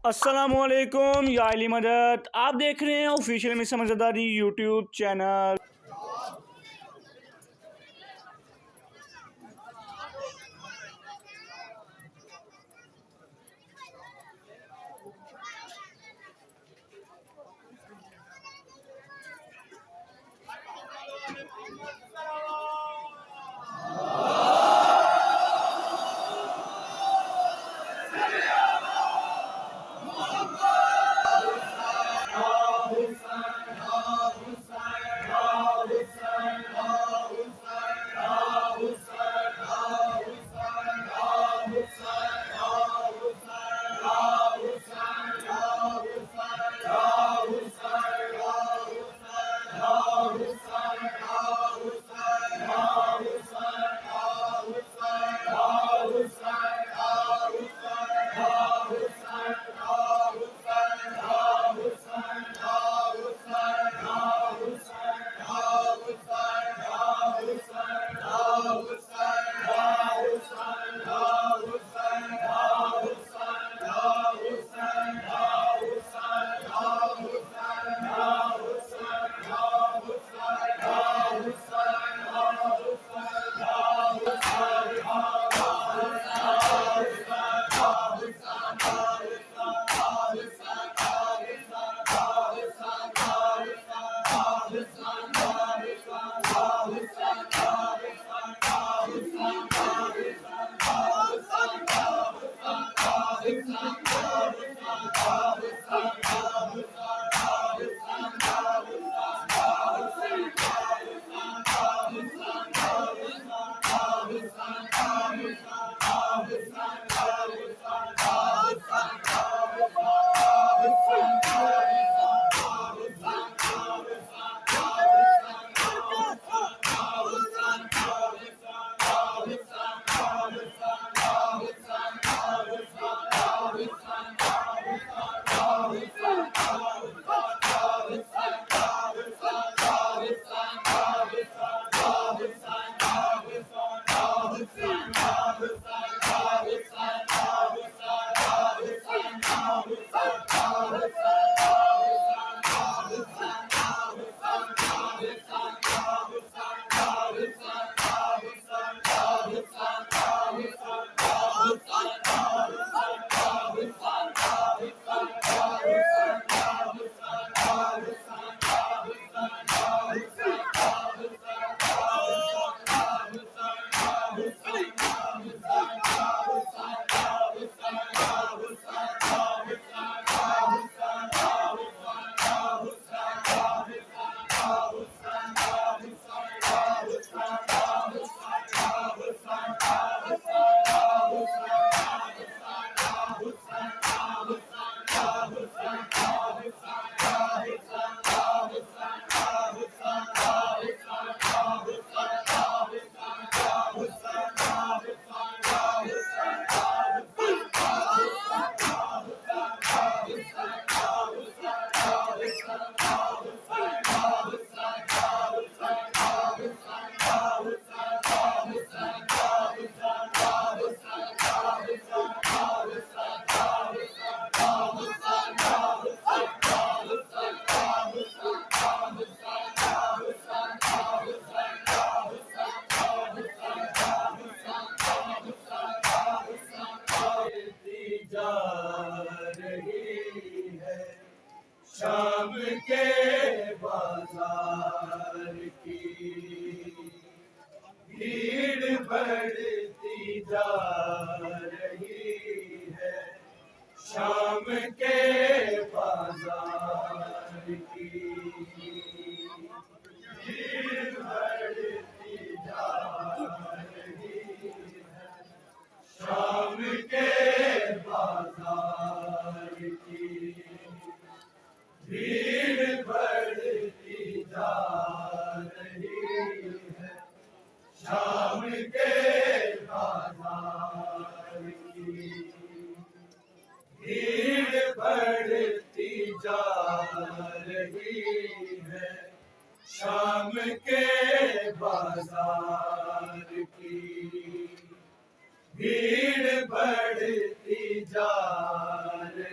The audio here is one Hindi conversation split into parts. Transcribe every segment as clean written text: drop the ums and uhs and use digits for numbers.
अस्सलामुअलैकुम या अली मदद। आप देख रहे हैं ऑफिशियल मिस समझदारी यूट्यूब चैनल। जा रही है शाम के बाजार की भीड़ बढ़ती जा रही है शाम के बाजार की भीड़ बढ़ती जा रही है शाम के बाजार की भीड़ बढ़ती जा रही है शाम के बाजार की भीड़ बढ़ती जा रही है शाम के बाजार की भीड़ बढ़ती जा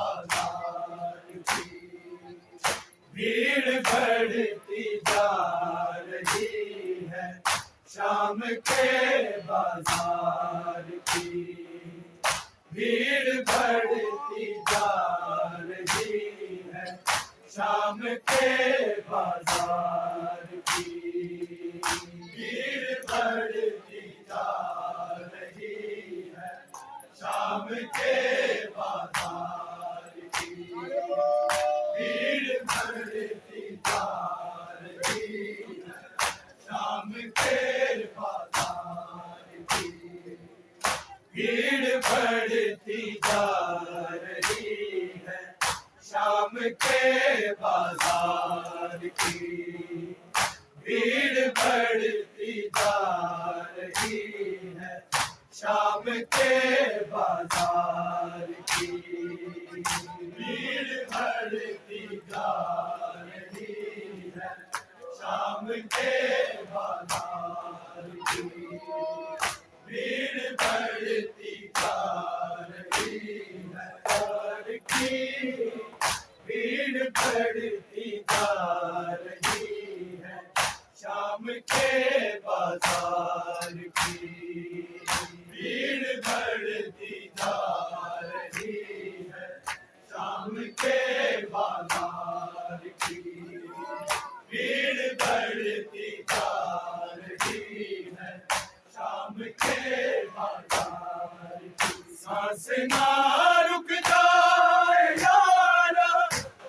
बाजार की भीड़ बढ़ती जा रही है शाम के बाजार की भीड़ बढ़ती जा रही है शाम के बाजार की भीड़ बढ़ती जा रही है शाम के बाजार की भीड़ बढ़ती जा रही है शाम के बाजार की भीड़ बढ़ती जा रही है शाम के बाजार की भीड़ बढ़ती जा रही है शाम के बाजार की भीड़ बढ़ती जा रही है शाम के बाजार की भीड़ बढ़ती जा रही है और की भीड़ बढ़ती जा रही है शाम के बाजार की भीड़ बढ़ती जा रही है शाम के बाजार की भीड़ बढ़ती जा रही है शाम के बाजार की सांस ना रुक जाए यारा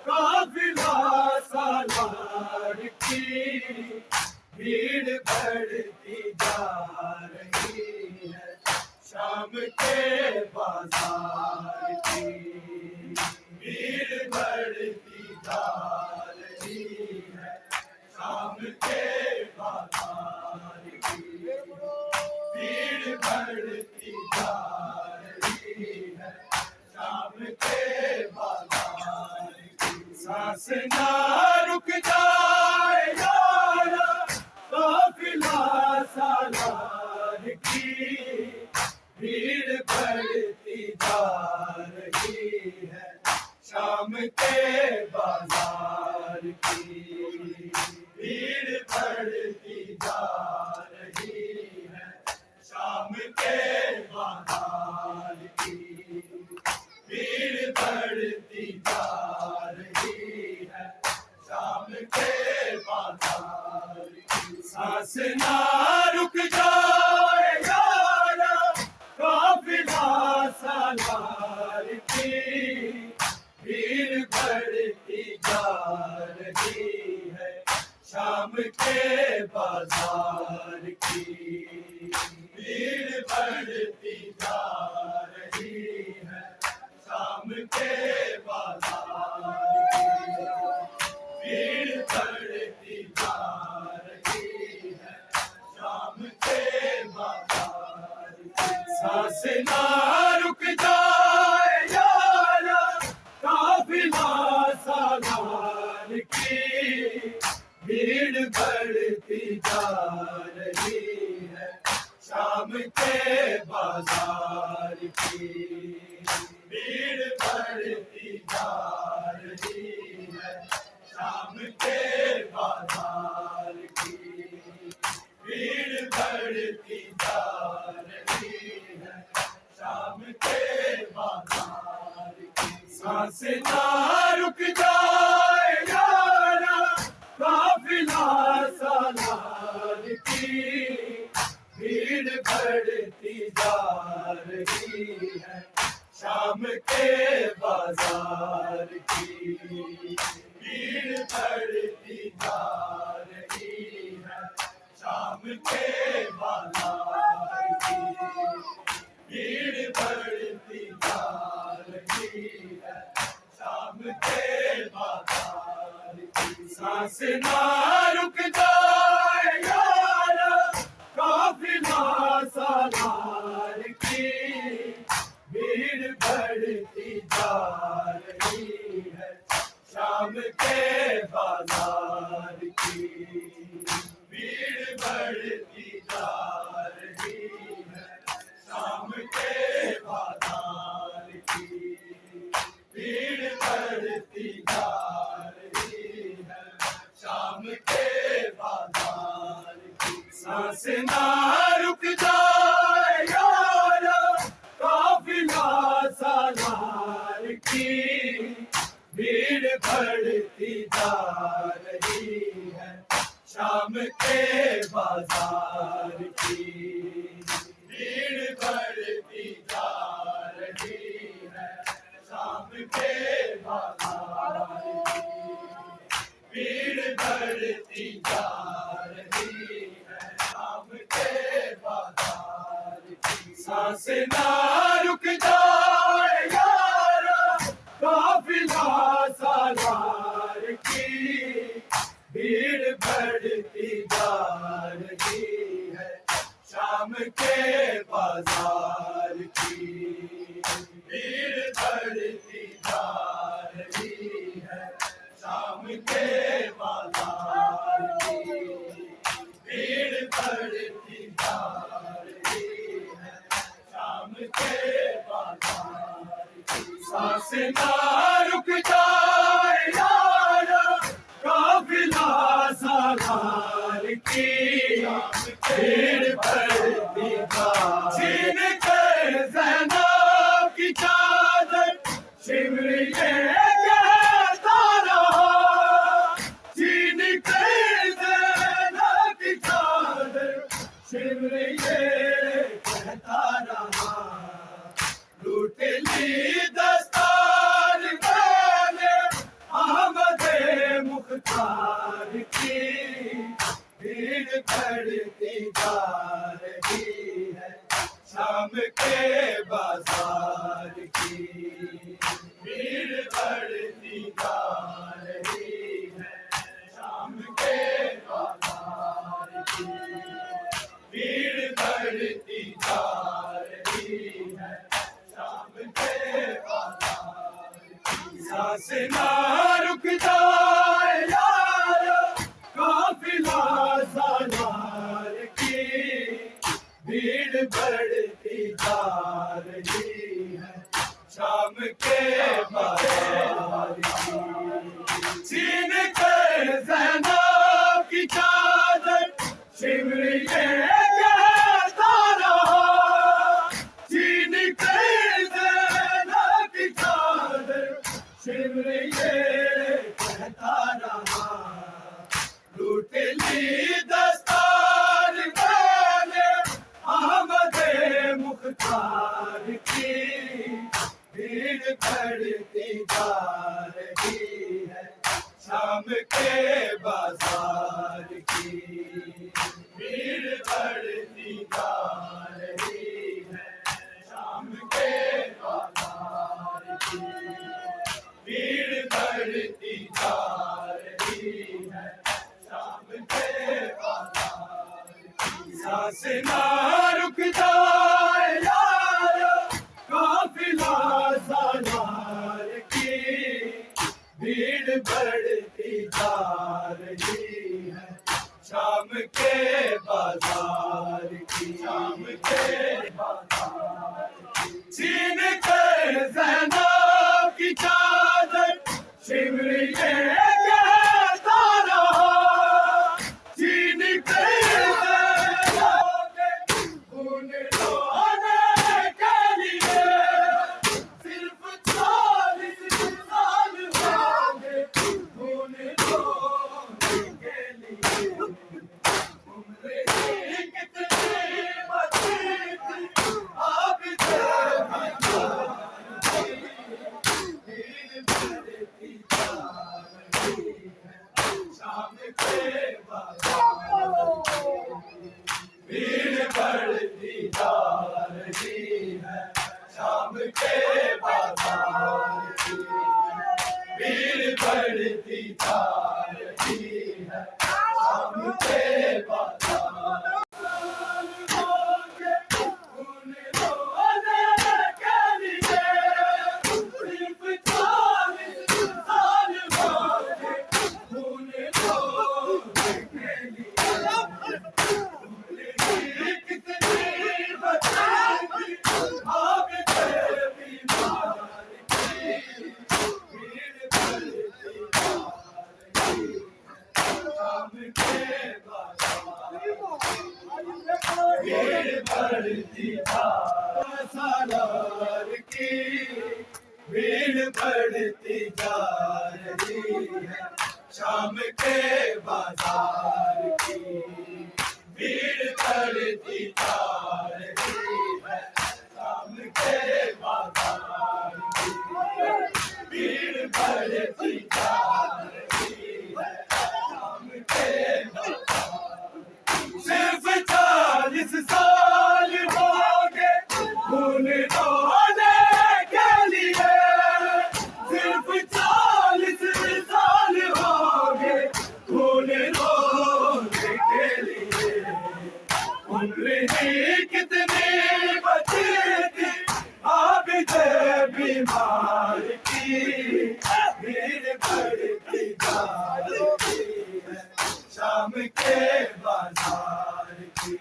काफिला सालार की भीड़ बढ़ती जा रही है शाम के बाजार की भीड़ बढ़ती जा रही है शाम के बाजार की भीड़ बढ़ती जा रही है शाम के बाजार की सांस ना रुक जाए यारा काफिला सालार की भीड़ बढ़ती जा रही है शाम के बाजार की भीड़ बढ़ती जा रही है शाम के बाजार की भीड़ बढ़ती जा रही है शाम के बाजार की सांस ना रुक जाए यारा काफिला सालार की भीड़ बढ़ती जा रही है शाम के बाजार की भीड़ बढ़ती जा रही है शाम के बाजार की भीड़ बढ़ती जा रही है शाम के बाजार की सांस ना रुक जाए यारा काफिला सालार की भीड़ बढ़ती जा रही है शाम के बाजार की भीड़ बढ़ती जा रही है शाम के बाजार की भीड़ बढ़ती जा रही है शाम के बाजार की सांस ना रुक जाए यारा काफिला सालार की भीड़ बढ़ती जा रही है शाम के बाजार की भीड़ बढ़ती जा रही है शाम के बाजार की भीड़ बढ़ती जा रही है शाम के बाजार की सांस ना रुक जाए यारा काफिला सालार की भीड़ बढ़ती जा रही है शाम के बाजार की भीड़ बढ़ती जा रही है शाम के बाजार की भीड़ बढ़ती जा रही है शाम के बाजार की भीड़ बढ़ती जा रही है शाम के बाजार की भीड़ बढ़ती जा रही है शाम के बाजार की सांस ना रुक जाए यारा काफिला सालार की भीड़ बढ़ती जा रही है शाम के बाजार की भीड़ बढ़ती जा रही है शाम के बाजार की भीड़ बढ़ती जा रही है शाम के बाजार की सांस ना रुक जाए यारा काफिला सालार की भीड़ बढ़ती जा छीन कर ज़ैनब की चादर शिमर ये कहता रहा छीन कर ज़ैनब की चादर शिमर ये कहता रहा लूट ली दस्तार मैंने अहमद मुख्तार की भीड़ बढ़ती जा रही है शाम के बाजार की भीड़ बढ़ती जा रही है शाम के बाजार की भीड़ बढ़ती जा रही है शाम के बाजार की सांस ना रुक जाए यारा काफिला सालार की भीड़ बढ़ती जा रही है शाम के बाजार की छीन कर ज़ैनब की चादर शिमर ये कहता रहा छीन कर ज़ैनब की चादर शिमर ये कहता रहा लूट ली दस्तार मैंने अहमद मुख्तार की भीड़ बढ़ती जा रही है शाम के बाजार की भीड़ बढ़ती जा रही है शाम के बाजार की भीड़ बढ़ती जा रही है शाम के बाजार की सांस ना रुक जाए यारा काफिला सालार की भीड़ बढ़ती जा रही है शाम के बाजार की शाम के बाजार की छीन कर ज़ैनब की चादर शिमर ये कहता रहा छीन कर खून ढोने के लिए सिर्फ 40 साल मांगे खून ढोने के लिए उम्र की कितनी बची थी आप भीड़ बढ़ती जा रही है शाम के बाजार भीड़ बढ़ती जा रही है शाम के बाजार की भीड़ बढ़ती जा रही है शाम के बाजार खून ढोने के लिए सिर्फ 40 साल मांगे खून ढोने के लिए कितनी बची थी आप बीमार की भीड़ बढ़ती जा रही है शाम के बाजार बढ़ती जा रही है शाम के बाजार की भीड़ बढ़ती जा रही है शाम के बाजार की भीड़ बढ़ती जा रही है शाम के सिर्फ 40 साल हो गए खून ढोने के लिए सिर्फ 40 साल हो गए खून ढोने के लिए उम्र ही कितनी बची थी आप से बीमार की भीड़ बढ़ती जा रही है शाम के बाजार की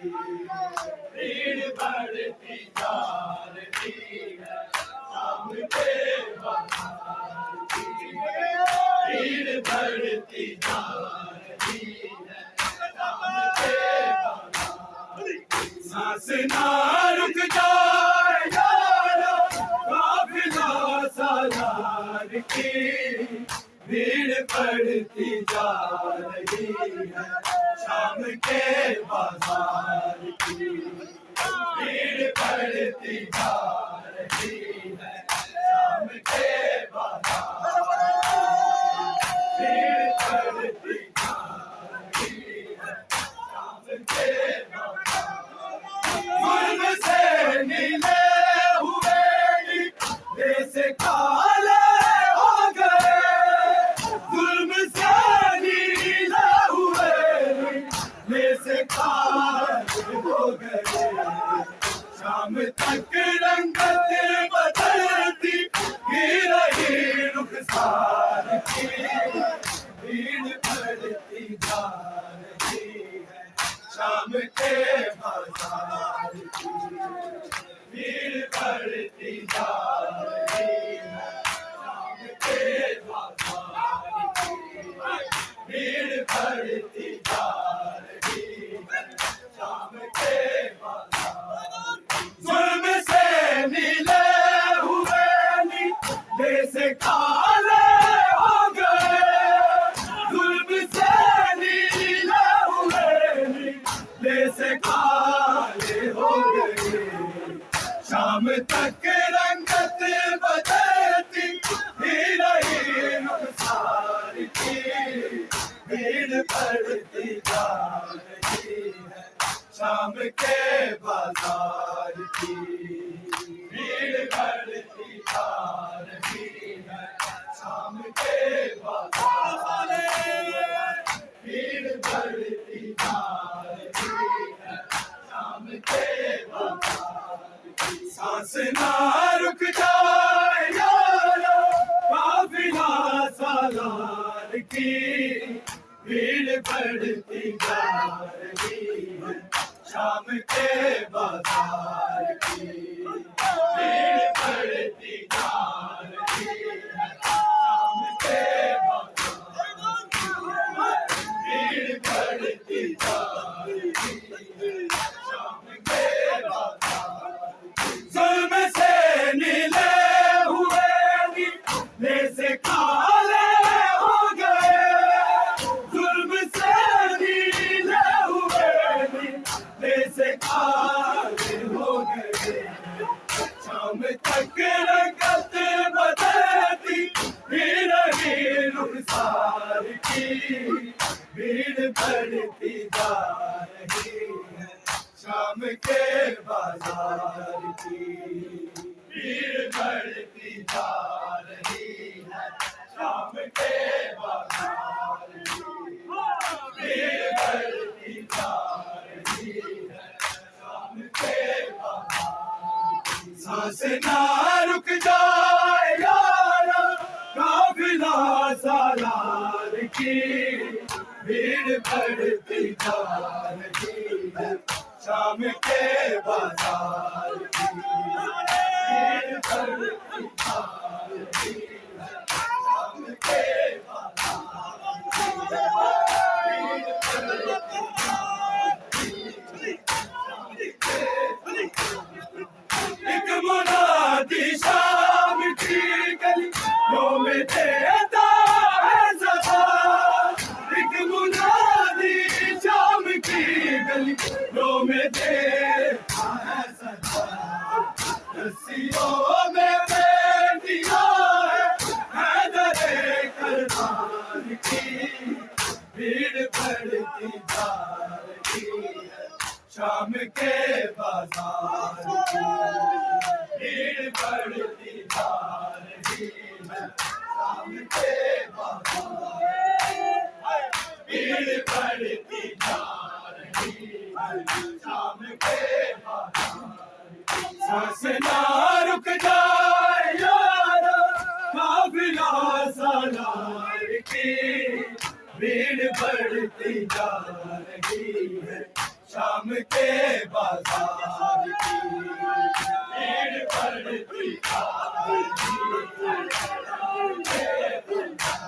भीड़ बढ़ती जा रही है शाम के बाजार की भीड़ बढ़ती जा रही है शाम के बाजार सांस ना रुक जाए यारो काफिला सालार की भीड़ बढ़ती जा रही है शाम के बाजार की भीड़ बढ़ती जा रही है शाम के बाजार भीड़ बढ़ती जा रही है शाम के बाजार जुल्म से नीले हुए देश काले हो गए जुल्म से नीले हुए देश काले हो गए शाम तक रंगत बदलती ही रही रुखसार की भीड़ बढ़ती जा रही है शाम के बाजार की भीड़ बढ़ती जा रही है शाम के बाजार की भीड़ बढ़ती जा रही है शाम के बाजार जुल्म से नीले हुए नीले से काले हो गए जुल्म से नीले हुए नीले से काले हो गए शाम तक रंगत बदलती ही रही रुखसार की भीड़ बढ़ती जा रही है शाम के बाजार की भीड़ बढ़ती जा रही है शाम के बाजार भीड़ बढ़ती जा रही है शाम के बाजार सांस ना रुक जाए यारो काफिला सालार की भीड़ बढ़ती जा रही है शाम के बाजार की भीड़ बढ़ती जा रही है शाम के बाजार भीड़ बढ़ती जा रही है शाम के बाजार जुल्म से नीले हुए नीले से काले हो गए जुल्म से नीले हुए नीले से काले हो गए शाम तक रंगत बदलती ही रही रुखसार की भीड़ बढ़ती जा रही है शाम के बाजार की भीड़ बढ़ती जा रही है शाम के बाजार की भीड़ बढ़ती जा रही है शाम के बाजार सांस ना रुक जाए यारो काफिला सालार की भीड़ बढ़ती जा रही है शाम के बाजार की भीड़ बढ़ती जा रही है शाम के बाजार की भीड़ बढ़ती एक मुनादी शाम की गलियों में देता है सदा, एक मुनादी शाम की गलियों में देता है सदा। रस्सियों में बैठिया है दरे करतार की, भीड़ बढ़ती जा रही है शाम के बाजार की, भीड़ बढ़ती जा रही है शाम के बाजार, भीड़ बढ़ती जा रही है शाम के बाजार। सांस ना रुक जाए यारा, काफिला सालार की, भीड़ बढ़ती जा रही है शाम के बाजार की, भीड़ बढ़ती जा रही है शाम के बाजार की,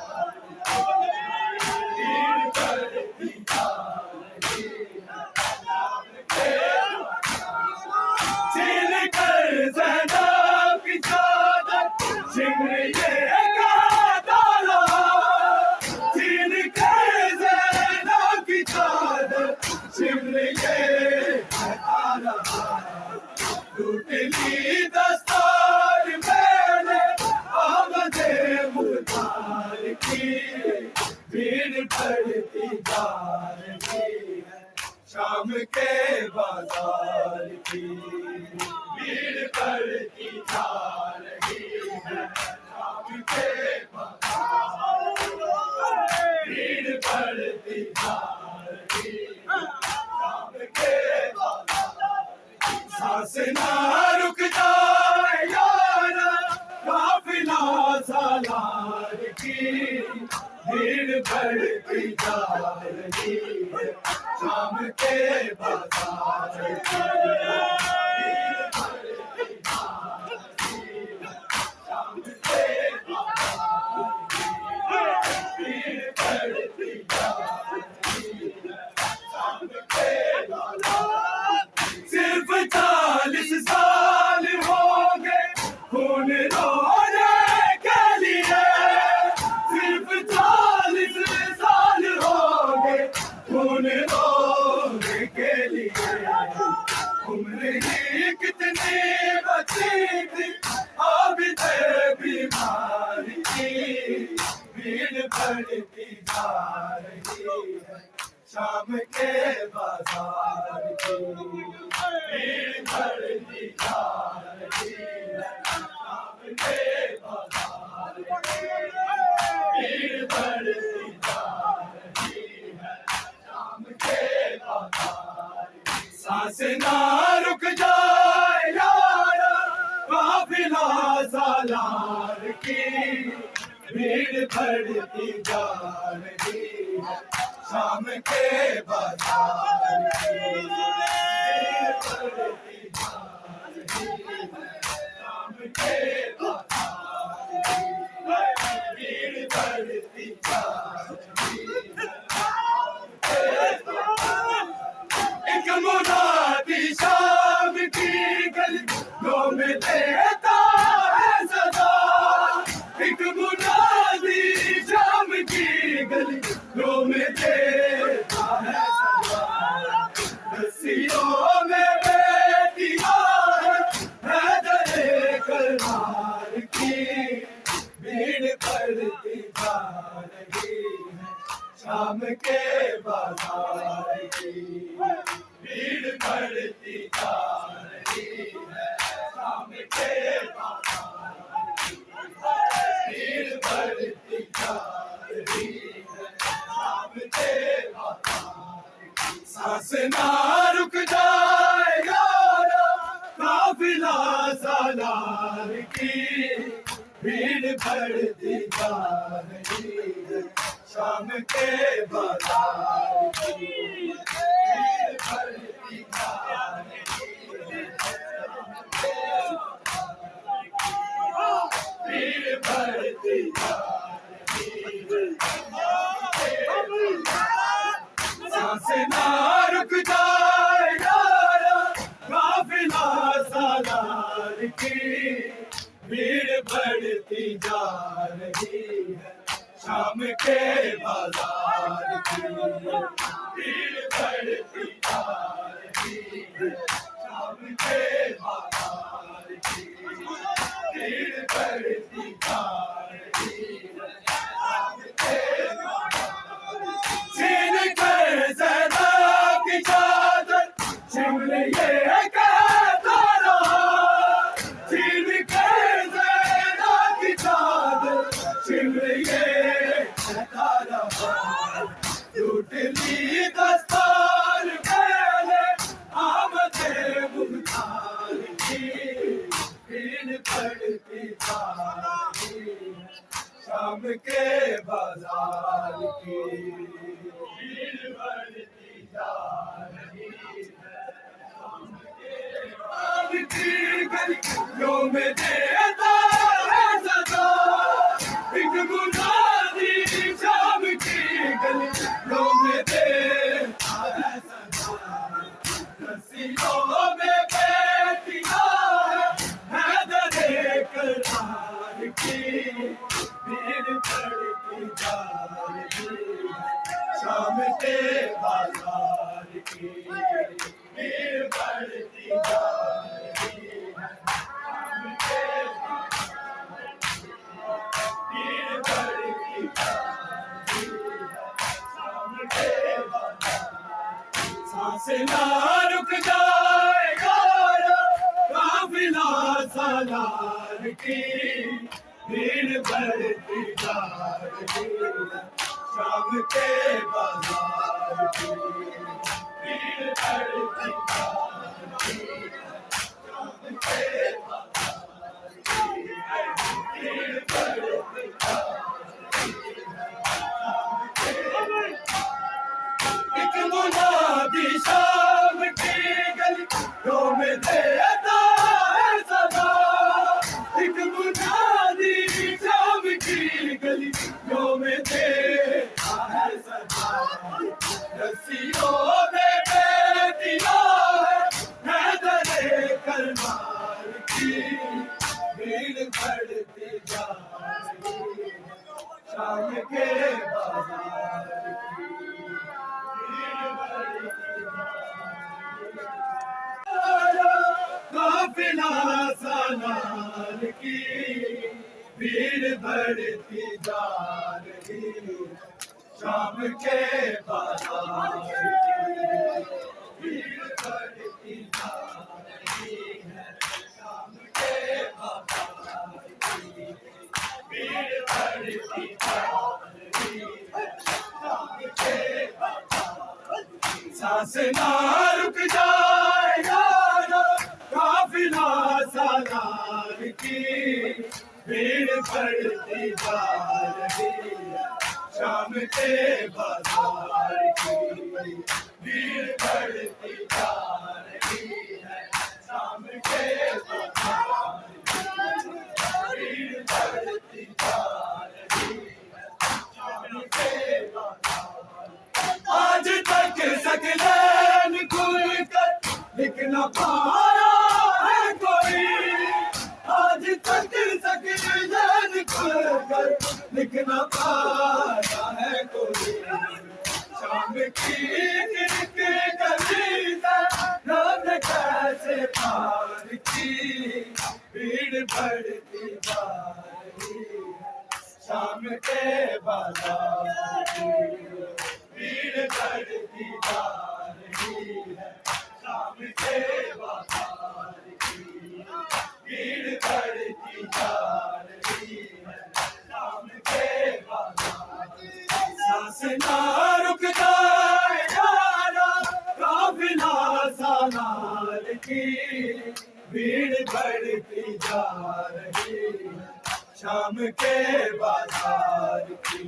भीड़ बढ़ती जा रही है शाम के बाजार। झील कर ज़ैनब की चादर शिमर ये गाता रहा, झील कर ज़ैनब की चादर शिमर ये गाता रहा। टूट ली दस्तार मैंने आमदे मुख्तार की, भीड़ बढ़ती जा रही है शाम के बाजार की, भीड़ बढ़ती जा रही है शाम के बाजार, भीड़ बढ़ती जा रही है शाम के बाजार। सांस ना रुक जाए यारा, काफिला सालार की, भीड़ बढ़ती जा रही है शाम के बाजार की, भीड़ बढ़ती जा रही है शाम के बाजार की, भीड़ बढ़ती जा रही है शाम के बाजार। सिर्फ 40 साल हो गए खून रोने के लिए, सिर्फ 40 साल हो गए खून रोने के लिए। उम्र ही कितनी बची थी अब थे बीमार की, भीड़ बढ़ती जा रही है शाम के बाजार की, भीड़ बढ़ती जा रही है शाम के बाजार की, भीड़ बढ़ती जा रही है शाम के बाजार। सांस ना रुक जाए यारा, काफिला सालार की, भीड़ बढ़ती जा रही है शाम के बाजार की, भीड़ बढ़ती जा रही है शाम के बाजार की, भीड़ बढ़ती जा रही है शाम के बाजार। एक मुनादी शाम की गलियों में देता है सदा, एक मुनादी शाम की गलियों में देता है सदा। रस्सियों में बैठिया है दरे करतार की, भीड़ बढ़ती जा रही है शाम के बाजार की, भीड़ बढ़ती जा रही है शाम के बाजार की, भीड़ बढ़ती जा रही है शाम के बाजार। सांस ना रुक जाए यारा, काफिला सालार की, भीड़ बढ़ती जा रही है शाम के बाजार की, भीड़ बढ़ती जा रही है शाम के बाजार की, भीड़ बढ़ती जा रही है शाम के बाजार। सांस ना रुक जाए यारा, काफिला सालार की, भीड़ बढ़ती जा रही है शाम के बाजार की भीड़ बढ़ती जा रही है, शाम के बाजार की भीड़ बढ़ती जा रही है, शाम के छीन कर ज़रा की चादर शिमले ये कहता रहा, छीन कर ज़रा की चादर शिमले ये कहता रहा, टूट ली दस्तार पहले आमदे मुख्तार की भीड़ बढ़ती जा रही है, शाम के बाजार की भीड़ बढ़ती जा रही है, शाम के बाजार की गलियों में देता है सदा एक मुनादी, शाम की गलियों में देता है सदा, रस्सियों में बैठिया है दरे करार की भीड़ बढ़ती जा रही है, शाम के बाजार की भीड़ बढ़ती जा रही है, शाम के भीड़ बढ़ती जा रही है, शाम के सांसें ना रुक जाए यारा, काफिला सालार की भीड़ बढ़ती जा रही है, शाम के बाजार की भीड़ बढ़ती जा रही है, शाम के बाजार की भीड़ बढ़ती जा रही है, शाम के एक मुनादी शाम की गलियों में देता है सदा, एक मुनादी शाम की गलियों में देता है सदा, रस्सियों में बैठिया है दरे करमार की भीड़ बढ़ती जा रही है, शाम के बाजार की काफिला सालार की भीड़ बढ़ती जा रही है, शाम के बाजार की भीड़ बढ़ती जा रही है, शाम के बाजार की भीड़ बढ़ती जा रही है, शाम के सांस ना रुक जाए यारा, काफिला सालार की भीड़ बढ़ती जा रही है, शाम के बाजार की भीड़ बढ़ती जा रही है, शाम के बाजार की भीड़ बढ़ती जा रही है, शाम के बाजार आज तक सकलैन खुलकर लिख न पाया है कोई, आज तक सकलैन खुलकर लिख न पाया है कोई, शाम की किरक गली से रात कैसे पार की भीड़ बढ़ती जा रही है, शाम के बाजार की भीड़ बढ़ती जा रही है, शाम के बाजार की भीड़ बढ़ती जा रही है, शाम के बाजार सांस ना रुक जाए यारा, काफिला सालार की भीड़ बढ़ती जा रही है, शाम के बाजार की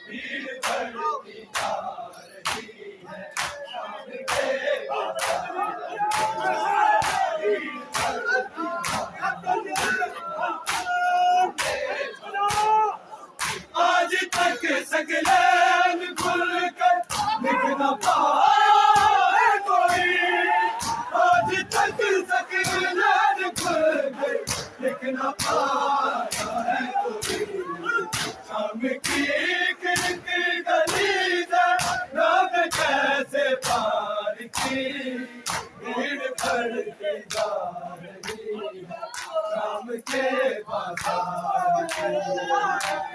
भीड़ बढ़ती जा रही है, शाम के बाजार की भीड़ बढ़ती जा रही है, आज तक सकलैन खुलकर लिख न पाया है कोई, आज तक सकलैन खुलकर लिख न पाया है कोई, शाम शाम की किलक गली से रात कैसे पार की भीड़ भड़की जा रही है शाम के बाजार की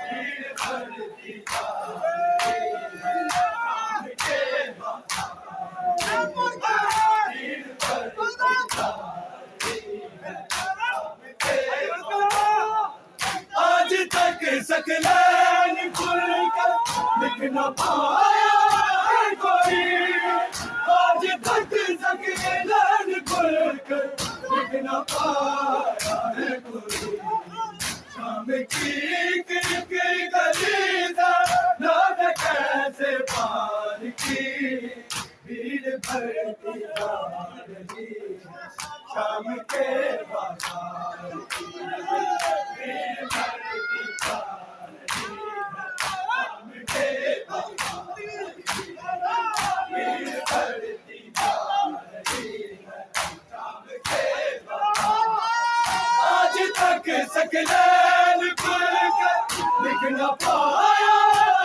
भीड़ भड़की जा रही है शाम के बाजार भीड़ भड़की जा रही है शाम के बाजार आज तक सकलैन खुलकर लिख न पाया है कोई आज तक सकलैन खुलकर लिख न पाया है कोई शाम की किलक गली से रात कैसे पार की भीड़ भड़की जा रही है शाम के बाजार की भीड़ भड़की जा रही है शाम के बाजार की भीड़ भड़की जा रही है शाम के बाजार आज तक सकलैन खुलकर लिख न पाया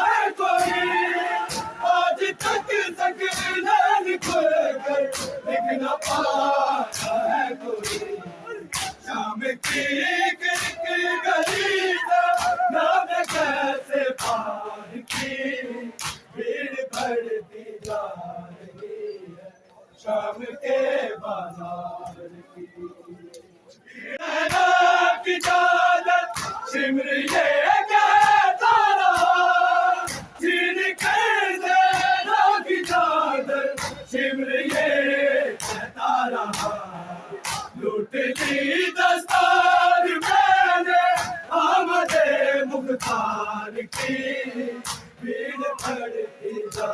है कोई आज तक सकलैन खुलकर लिख न पाया है कोई शाम की किलक गली से रात कैसे पार की भीड़ भड़ती जा रही है शाम के बाजार की की चादर सिमर ये कहता रहा चीन कर देना की चादर सिमर ये कहता रहा लूट ली दस्तार मैंने आमदे मुख्तार की भीड़ भड़की जा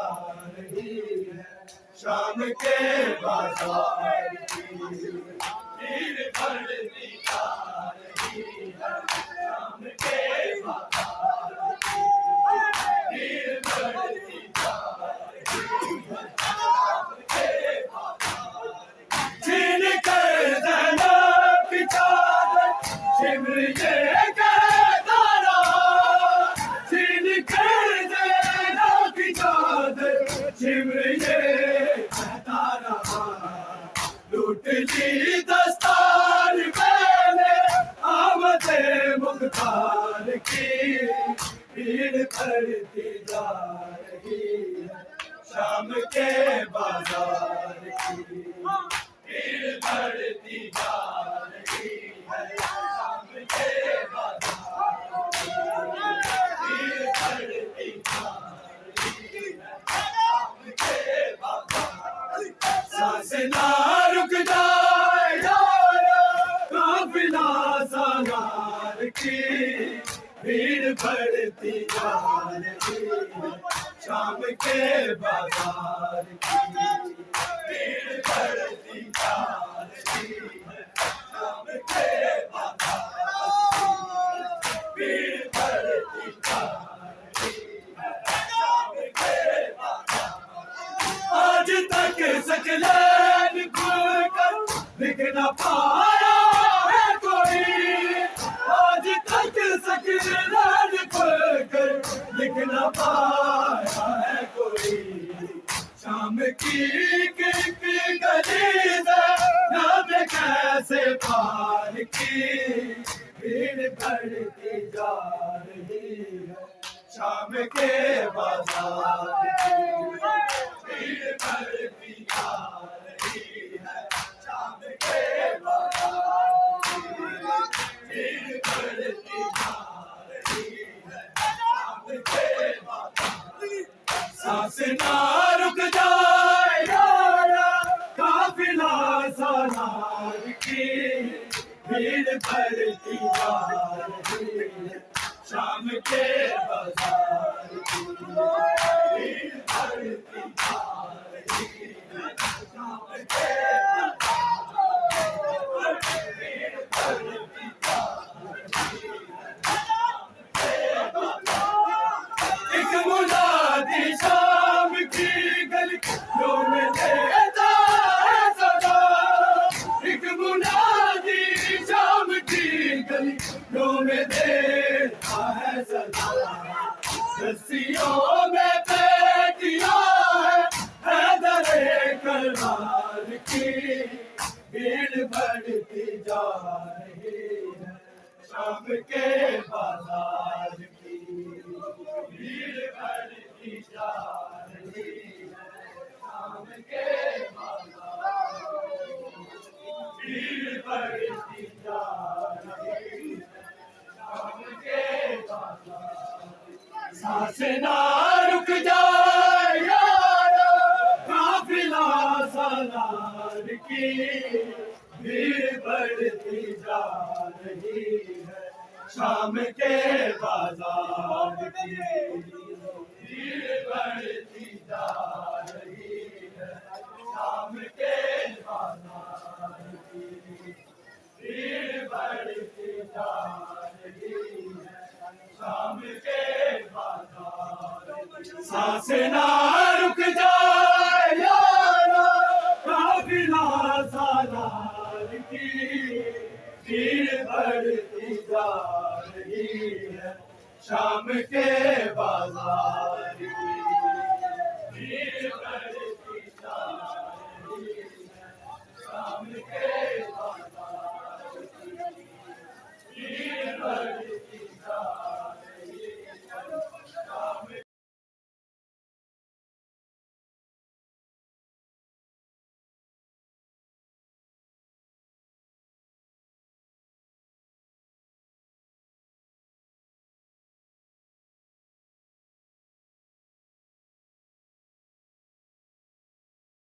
रही है शाम के बाजार की भीड़ भड़की जा रही है शाम के बाजार की भीड़ भड़की जा रही है शाम के बाजार छीन कर देना की चादर सिमर ये कहता रहा छीन कर देना की चादर सिमर ये कहता रहा लूट ली दस्तार मैंने आमदे मुख्तार की भीड़ भड़ती जा रही है शाम के बाजार की भीड़ भड़ती जा रही है शाम के बाजार की भीड़ भड़ती जा रही है शाम के बाजार सांस ना रुक जाए यारा काफिला सालार की भीड़ भड़ती जा रही है शाम के बाजार की भीड़ भड़ती जा रही है शाम के बाजार की भीड़ भड़ती जा रही है शाम के बाजार आज तक सकलैन खुलकर लिख न पाया है कोई आज तक सकलैन खुलकर लिख न पाया है कोई शाम की किलक गली से रात कैसे पार की भीड़ भड़ती जा रही है शाम के बाजार की भीड़ भड़ती जा रही है शाम के बाजार की भीड़ भड़ती जा रही है शाम के बाजार सांस ना रुक जाए यारा काफिला सालार की भीड़ भड़ती जा रही है शाम के बाजार की भीड़ भड़ती जा रही है शाम के बाजार भीड़ भड़ती जा रही है शाम के बाजार एक मुनादी शाम की गली में देता है सदा एक मुनादी शाम की गली में देता है सदा रस्सियों में पेटियां है हैदर करनाल की भीड़ बढ़ती जा रही है शाम के बाजार की भीड़ बढ़ती जा रही है शाम के बाजार भीड़ बढ़ती जा रही है शाम के बाजार सांसें ना रुक जाए यारो काफिला सालार की भीड़ बढ़ती जा रही है शाम के बाजार की भीड़ बढ़ती जा रही है शाम के बाजार की भीड़ बढ़ती जा रही है शाम के बाजार सांसें ना रुक जाए यारो काफिला सालार की भीड़ बढ़ती जा रही है शाम के बाजार की